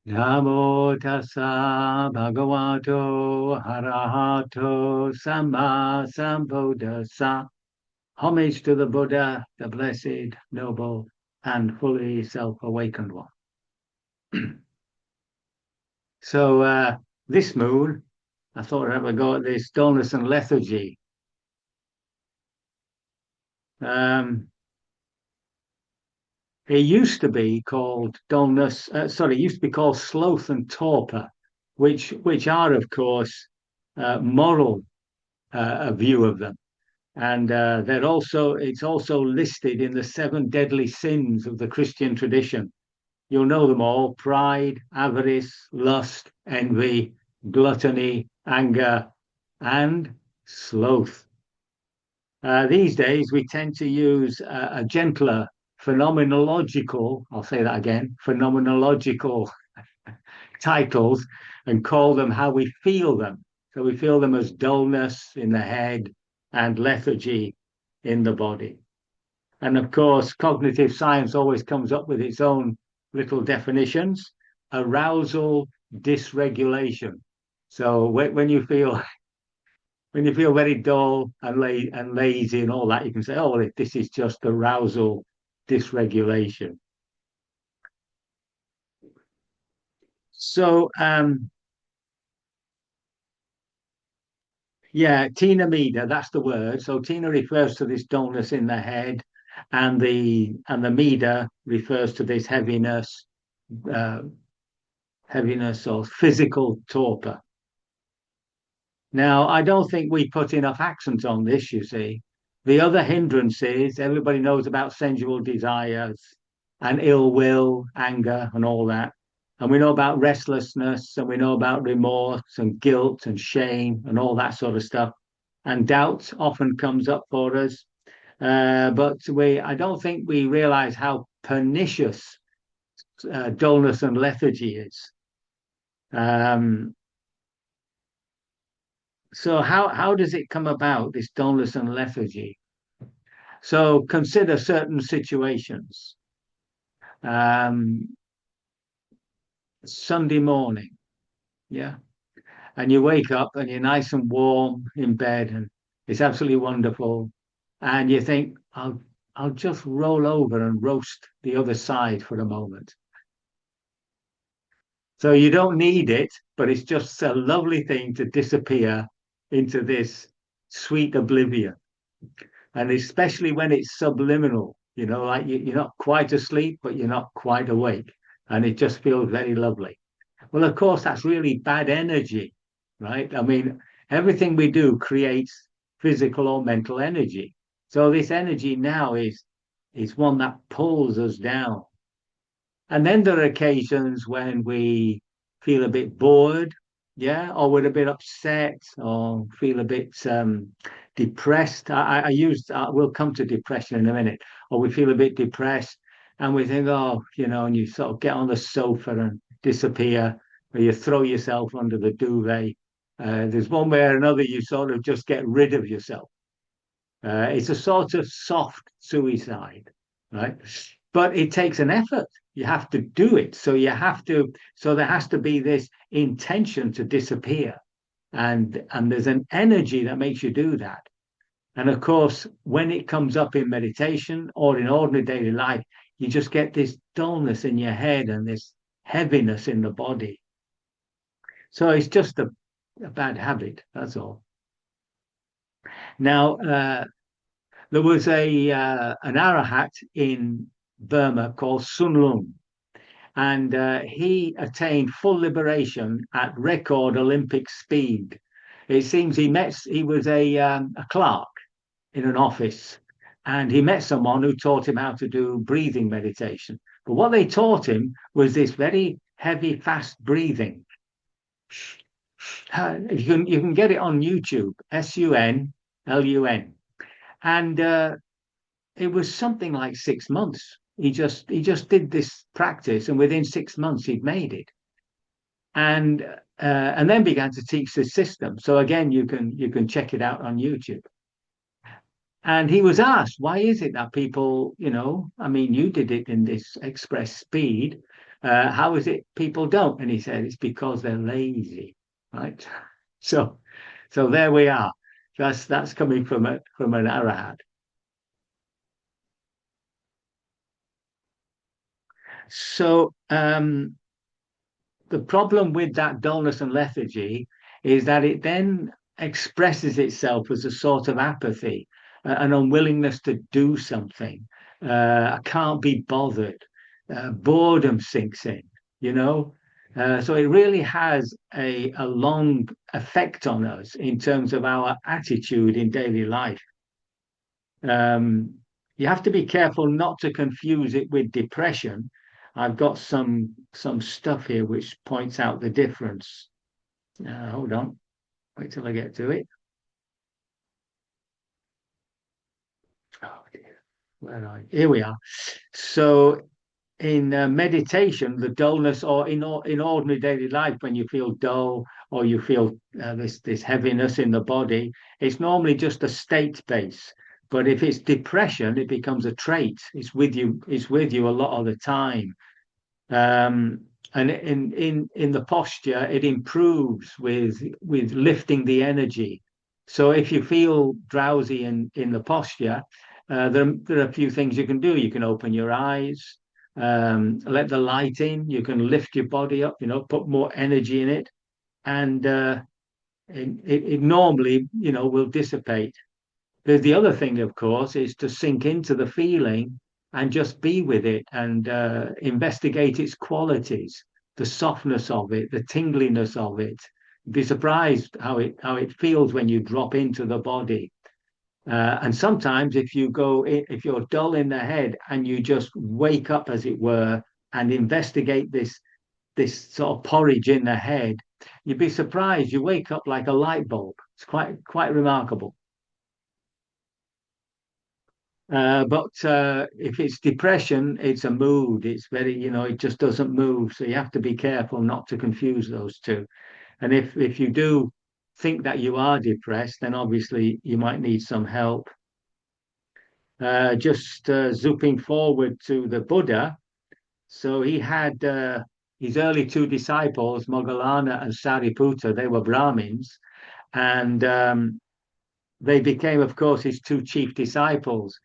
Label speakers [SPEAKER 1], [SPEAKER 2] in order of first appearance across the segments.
[SPEAKER 1] Namo tassa bhagavato arahato samma sambuddhassa. Homage to the Buddha, the blessed, noble, and fully self-awakened one. So this moon, I thought I'd have a go at this dullness and lethargy. Um, it used to be called dullness, it used to be called sloth and torpor, which are, of course, moral a view of them. And it's also listed in the seven deadly sins of the Christian tradition. You'll know them all: pride, avarice, lust, envy, gluttony, anger, and sloth. These days, we tend to use a gentler phenomenological, I'll say that again, phenomenological titles and call them how we feel them. So we feel them as dullness in the head and lethargy in the body. And of course, cognitive science always comes up with its own little definitions: arousal, dysregulation. So when you feel very dull and lazy and all that, you can say, oh, well, this is just arousal, dysregulation. So yeah, Tina Meter, that's the word. So Tina refers to this dullness in the head, and the Meter refers to this uh, heaviness or physical torpor. Now, I don't think we put enough accent on this, you see. The other hindrances, everybody knows about sensual desires and ill will, anger, and all that. And we know about restlessness, and we know about remorse and guilt and shame and all that sort of stuff. And doubt often comes up for us. But I don't think we realize how pernicious dullness and lethargy is. Um, so how does it come about, this dullness and lethargy? So consider certain situations. Um, Sunday morning, yeah, and you wake up and you're nice and warm in bed, and it's absolutely wonderful. And you think, I'll just roll over and roast the other side for a moment. So you don't need it, but it's just a lovely thing to disappear into this sweet oblivion. And especially when it's subliminal, like you're not quite asleep, but you're not quite awake. And it just feels very lovely. Well, of course, that's really bad energy, right? I mean, everything we do creates physical or mental energy. So this energy now is one that pulls us down. And then there are occasions when we feel a bit bored, yeah, or we're a bit upset, or feel a bit depressed. I used, we'll come to depression in a minute, or we feel a bit depressed and we think, oh, and you sort of get on the sofa and disappear, or you throw yourself under the duvet. There's one way or another, you sort of just get rid of yourself. It's a sort of soft suicide, right? But it takes an effort. You have to do it. So there has to be this intention to disappear. And there's an energy that makes you do that. And of course, when it comes up in meditation or in ordinary daily life, you just get this dullness in your head and this heaviness in the body. So it's just a bad habit. That's all. Now, there was a an arahat in Burma called Sun Lung, and he attained full liberation at record Olympic speed. It seems he was a clerk in an office, and he met someone who taught him how to do breathing meditation. But what they taught him was this very heavy, fast breathing. You can get it on YouTube, SUNLUN, and it was something like 6 months. He just did this practice, and within 6 months he'd made it, and then began to teach this system. So again, you can check it out on YouTube. And he was asked, why is it that people, I mean, you did it in this express speed, How is it people don't? And he said, it's because they're lazy, right? So, so there we are. That's coming from an arahat. So, the problem with that dullness and lethargy is that it then expresses itself as a sort of apathy, an unwillingness to do something. I can't be bothered. Boredom sinks in, you know. So it really has a long effect on us in terms of our attitude in daily life. Um, you have to be careful not to confuse it with depression. I've got some stuff here which points out the difference. Hold on, wait till I get to it. Oh dear, where are you? Here we are. So in meditation, the dullness, or in ordinary daily life, when you feel dull or you feel this heaviness in the body, it's normally just a state base. But if it's depression, it becomes a trait. It's with you. It's with you a lot of the time. Um, and in the posture, it improves with lifting the energy. So if you feel drowsy in the posture, there are a few things you can do. You can open your eyes, let the light in. You can lift your body up. Put more energy in it, and it normally will dissipate. The other thing, of course, is to sink into the feeling and just be with it and investigate its qualities, the softness of it, the tingliness of it. Be surprised how it feels when you drop into the body. And sometimes, if you're dull in the head and you just wake up, as it were, and investigate this sort of porridge in the head, you'd be surprised. You wake up like a light bulb. It's quite remarkable. But if it's depression, it's a mood. It's very, it just doesn't move. So you have to be careful not to confuse those two. And if you do think that you are depressed, then obviously you might need some help. Just zooming forward to the Buddha. So he had his early two disciples, Moggallana and Sariputta. They were Brahmins, and they became, of course, his two chief disciples.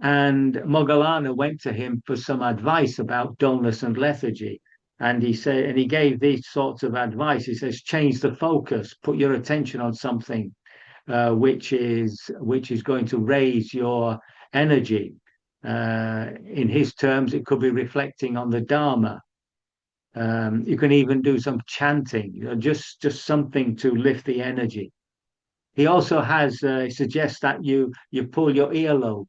[SPEAKER 1] And Moggallana went to him for some advice about dullness and lethargy. And he gave these sorts of advice. He says, change the focus, put your attention on something which is going to raise your energy. In his terms, it could be reflecting on the Dharma. You can even do some chanting, just something to lift the energy. He also suggests that you pull your earlobes,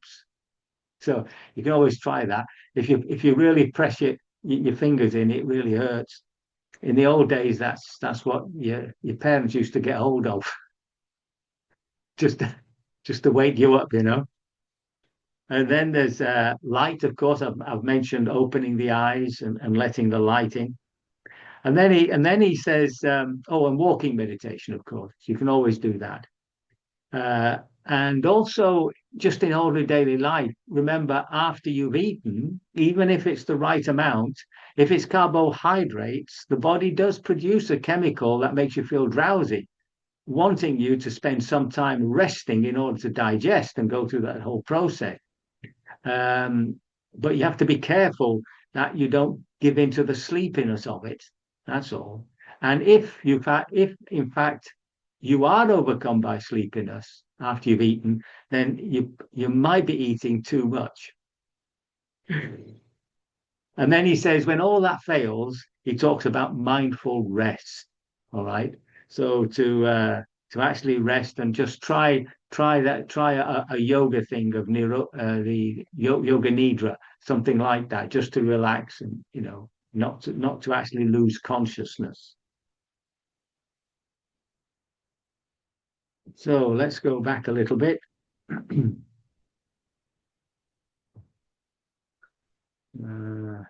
[SPEAKER 1] so you can always try that. If you really press your fingers in, it really hurts. In the old days, that's what your parents used to get hold of, just to, just to wake you up. And then there's light, of course. I've mentioned opening the eyes and letting the light in. And then he says, oh, and walking meditation, of course. You can always do that. Uh, and also, just in ordinary daily life, remember after you've eaten, even if it's the right amount, if it's carbohydrates, the body does produce a chemical that makes you feel drowsy, wanting you to spend some time resting in order to digest and go through that whole process. Um, but you have to be careful that you don't give into the sleepiness of it. That's all. And if in fact you are overcome by sleepiness after you've eaten, then you might be eating too much. And then he says, when all that fails, he talks about mindful rest. All right. So to actually rest and just try a yoga thing of the yoga nidra, something like that, just to relax and not to actually lose consciousness. So let's go back a little bit. uh,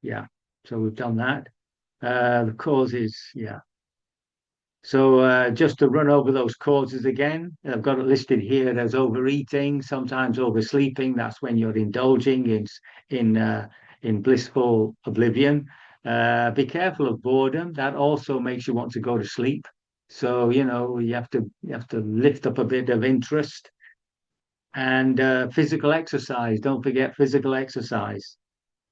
[SPEAKER 1] yeah. So we've done that. The causes, yeah. So just to run over those causes again, I've got it listed here as overeating, sometimes oversleeping. That's when you're indulging in in blissful oblivion. Be careful of boredom. That also makes you want to go to sleep. So you have to lift up a bit of interest and physical exercise. Don't forget physical exercise.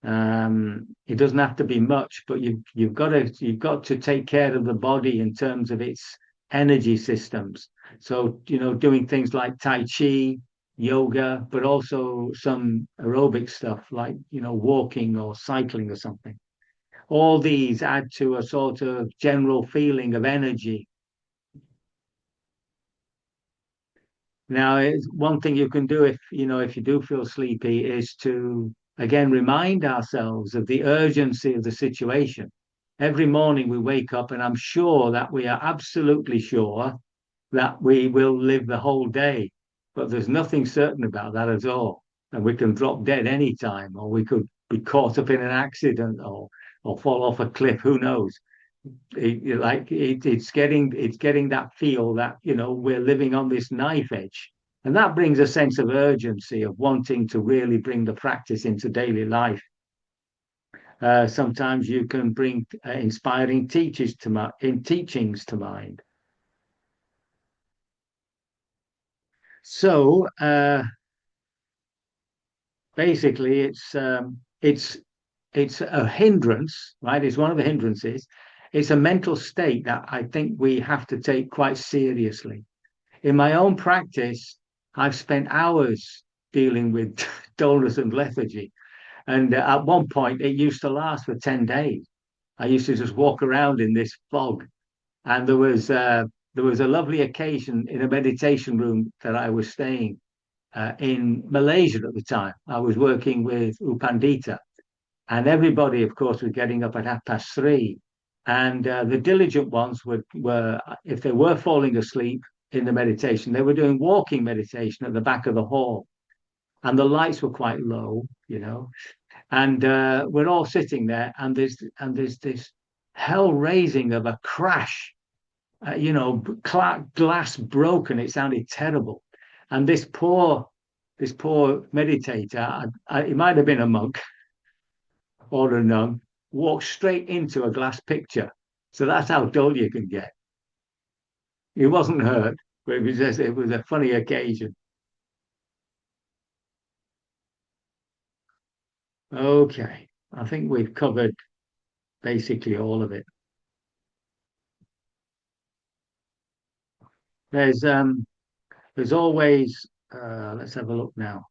[SPEAKER 1] It doesn't have to be much, but you've got to take care of the body in terms of its energy systems. So, doing things like Tai Chi, yoga, but also some aerobic stuff like, walking or cycling or something. All these add to a sort of general feeling of energy. Now, it's one thing you can do if you do feel sleepy is to again remind ourselves of the urgency of the situation. Every morning we wake up, and I'm sure that we are absolutely sure that we will live the whole day, but there's nothing certain about that at all. And we can drop dead anytime, or we could be caught up in an accident or fall off a cliff. Who knows? It's getting that feel that we're living on this knife edge, and that brings a sense of urgency of wanting to really bring the practice into daily life. Sometimes you can bring inspiring teachings to mind. So basically, it's a hindrance, right? It's one of the hindrances. It's a mental state that I think we have to take quite seriously. In my own practice, I've spent hours dealing with dullness and lethargy. And at one point, it used to last for 10 days. I used to just walk around in this fog. And there was a lovely occasion in a meditation room that I was staying in Malaysia at the time. I was working with Upandita, and everybody, of course, was getting up at 3:30. And the diligent ones if they were falling asleep in the meditation, they were doing walking meditation at the back of the hall, and the lights were quite low. And we're all sitting there, and there's this hell raising of a crash, glass broken. It sounded terrible, and this poor meditator, he might have been a monk or a nun, walked straight into a glass picture. So that's how dull you can get. He wasn't hurt, but it was a funny occasion. Okay, I think we've covered basically all of it. There's um there's always let's have a look now.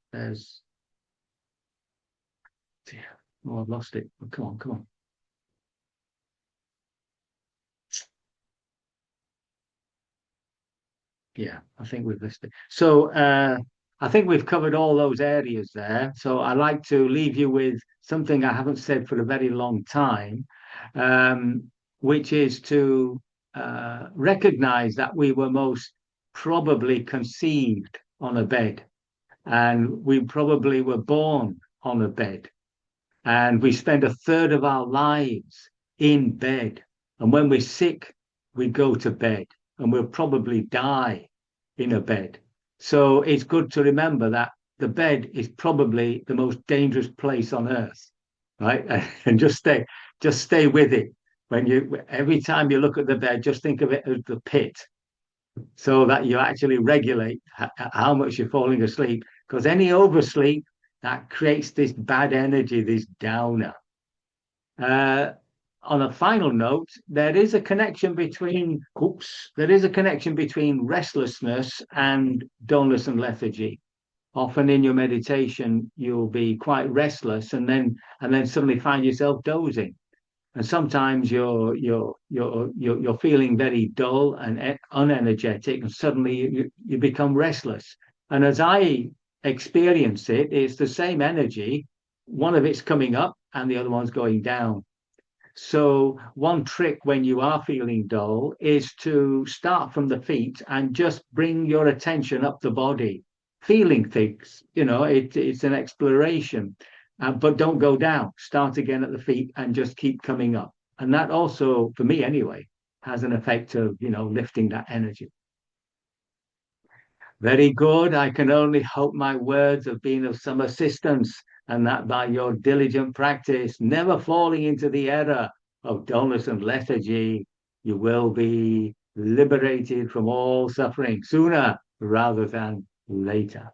[SPEAKER 1] Oh, I've lost it. Come on, come on. Yeah, I think we've listed. So I think we've covered all those areas there. So I like to leave you with something I haven't said for a very long time, um, which is to recognize that we were most probably conceived on a bed, and we probably were born on a bed, and we spend a third of our lives in bed. And when we're sick, we go to bed, and we'll probably die in a bed. So it's good to remember that the bed is probably the most dangerous place on earth, right? And just stay with it. Every time you look at the bed, just think of it as the pit, so that you actually regulate how much you're falling asleep. Because any oversleep, that creates this bad energy, this downer. Uh, on a final note, there is a connection between restlessness and dullness and lethargy. Often in your meditation, you'll be quite restless, and then suddenly find yourself dozing. And sometimes you're feeling very dull and unenergetic, and suddenly you become restless. And as I experience it, it's the same energy. One of it's coming up, and the other one's going down. So one trick when you are feeling dull is to start from the feet and just bring your attention up the body, feeling things. It's an exploration, but don't go down. Start again at the feet and just keep coming up. And that also, for me anyway, has an effect of, lifting that energy. Very good. I can only hope my words have been of some assistance, and that by your diligent practice, never falling into the error of dullness and lethargy, you will be liberated from all suffering sooner rather than later.